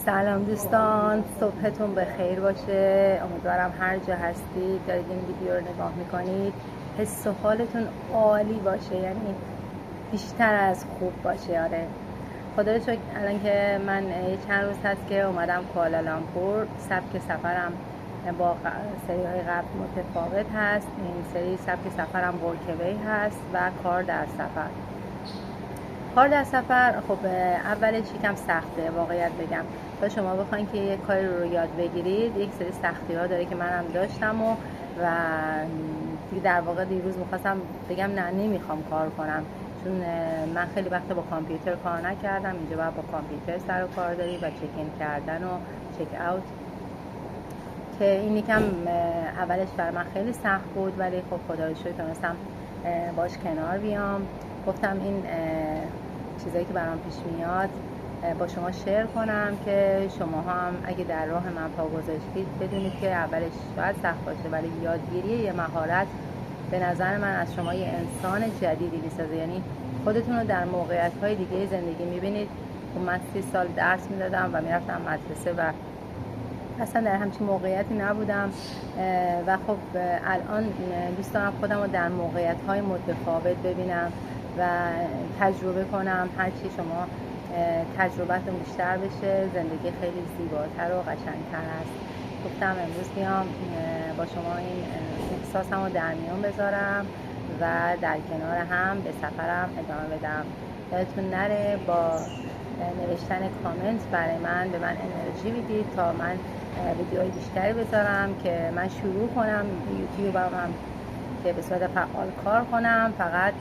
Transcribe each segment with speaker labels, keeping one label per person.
Speaker 1: سلام دوستان، صبحتون بخیر باشه. امیدوارم هر جا هستید دارید این ویدیو رو نگاه میکنید حس و حالتون عالی باشه، یعنی بیشتر از خوب باشه. آره، خدا رو شکر الان که من چند روز هست که اومدم کوالالامپور. سبک سفرم با سری های قبل متفاوت هست. این سری سبک سفرم ورکوی هست و کار در سفر. خب اولش یکم سخته، واقعیت بگم. تا شما بخواید که یک کاری رو یاد بگیرید یک سری سختی ها داره که منم داشتم و دیگه در واقع دیروز میخواستم بگم نه نمیخوام کار کنم، چون من خیلی وقت با کامپیوتر کار نکردم. اینجا باید با کامپیوتر سر و کار داری و چک این کردن و چک اوت، که این یکم اولش بر من خیلی سخت بود، ولی خب خدا رو شکر تونستم باش کنار بیام. گفتم این چیزایی که برام پیش میاد با شما شیر کنم که شما هم اگه در راه من پا گذاشتید بدونید که اولش شاید سخت باشه، ولی یادگیری یه مهارت به نظر من از شما یه انسان جدیدی میسازه. یعنی خودتون رو در موقعیت‌های دیگه زندگی میبینید. من 30 سال درس میدادم و میرفتم مدرسه و اصلا در همچین موقعیتی نبودم و خب الان دوست دارم خودم رو در موقعیت‌های متفاوت ببینم و تجربه کنم. هرچی شما تجربتون بیشتر بشه زندگی خیلی زیباتر و قشنگتر است. گفتم امروز بیام با شما این احساسم رو در میان بذارم و در کنار هم به سفرم ادامه بدم. یادتون نره با نوشتن کامنت برای من به من انرژی بدید تا من ویدیوهای بیشتری بذارم که من شروع کنم یوتیوبم هم که به صورت فعال کار کنم. فقط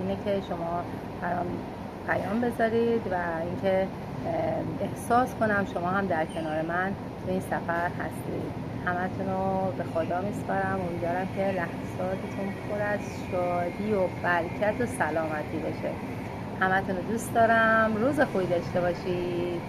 Speaker 1: اینه که شما برام پیام بذارید و اینکه احساس کنم شما هم در کنار من تو این سفر هستید. همتون رو به خدا میسپارم. امیدوارم که لحظاتتون پر از شادی و برکت و سلامتی بشه. همتون رو دوست دارم. روز خوبی داشته باشید.